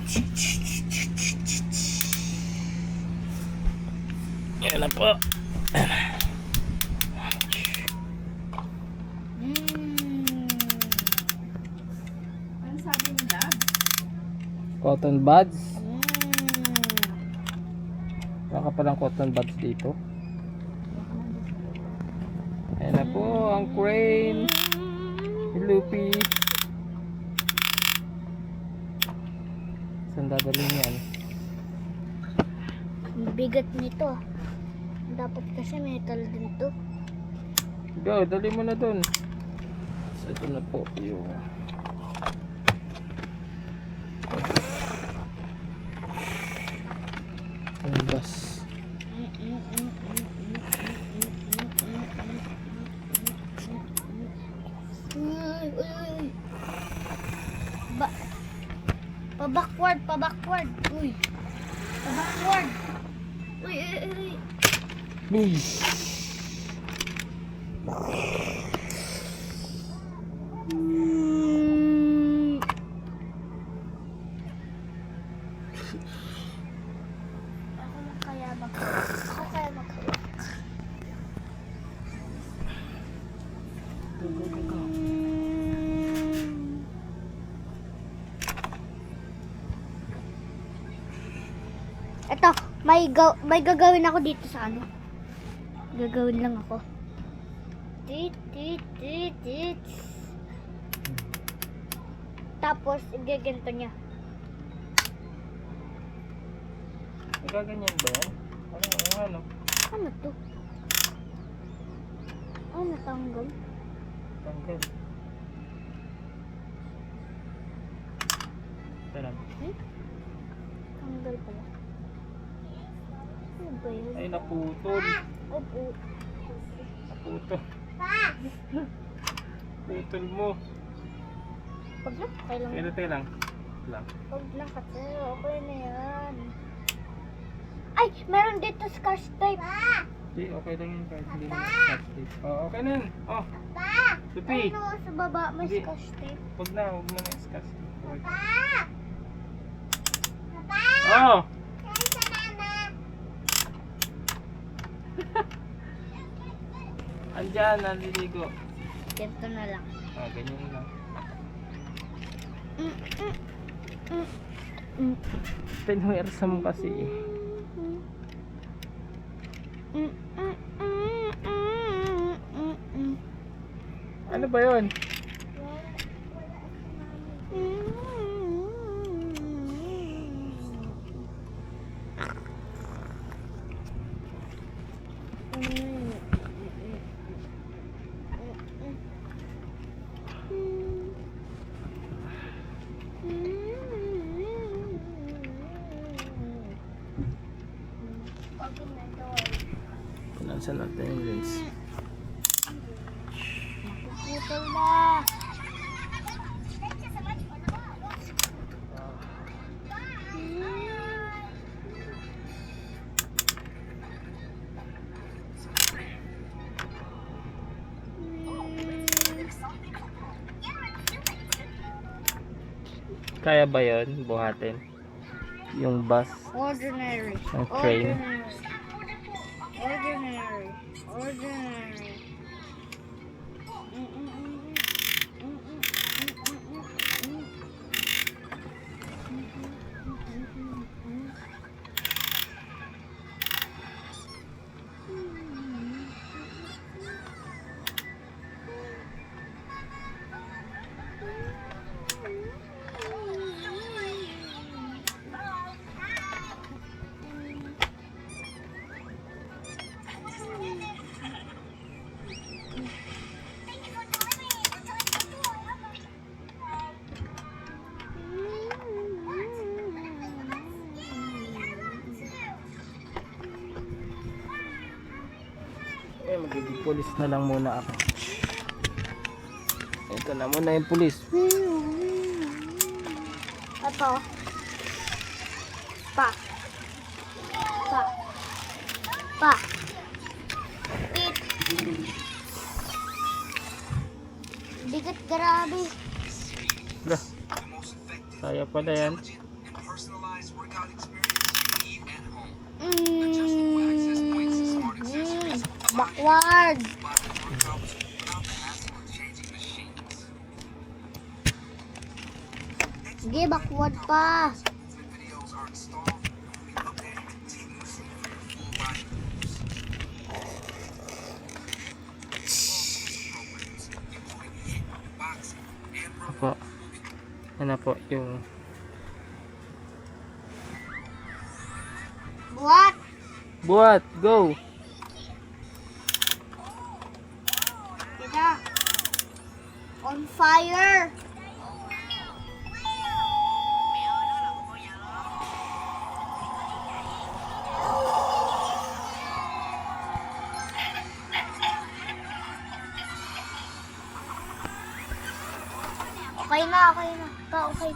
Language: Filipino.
Yan na po. Ano sabi nila? Cotton buds. Baka palang cotton buds dito. Ayan na po ang crane. Lupi. Saan dadalhin yan? Ang bigat nito. Dapat kasi metal din to. Go, dali mo na dun. So ito na po yung bus. Uy, uy, uy. Pa-backward, pa-backward. Uy. Pa-backward. Uy, uy, uy. Boom! Ako kaya maghawak. Ito, may gagawin ako dito sa ano. Gagawin lang ako. Tit, tit, tit, tit. Tapos, igaganto niya. Gaganyan ba yan? Ano? Ano to? Ano natanggal? Tanggal. Tara. Tanggal pala. Ano ba yun? Ay, naputol. Opo. Naputol. Putol mo. Pag lang, kailangan. Pero tayo lang. Pag lang kasi, okay na yan. Ay, meron dito scotch tape. Hindi, okay lang yun kahit hindi na scotch tape. Oh, okay na yun. Oh, Lupi. Ano sa baba may Hindi. scotch tape? Huwag na yung scotch tape. Oh! Andyan, naliligo. Ganito na lang. Ah, ganyan lang. Pinuwersa mo kasi eh. Ano ba yun? Pinansan natin yung lens. Putol na. Kaya ba yun? Buhatin? Yung bus? Ordinary. Ang train? Ordinary. Ordinary. Magiging pulis na lang muna ako. Ito na muna yung pulis. Ito. Pa. Pa. Pa. Tit. Bigat, grabe. Kaya pala yan. Backward. Sige, backward pa. Opo. Ano po yung... What? Buhat! Go! Kita. On fire. Okay na, okay na. Okay.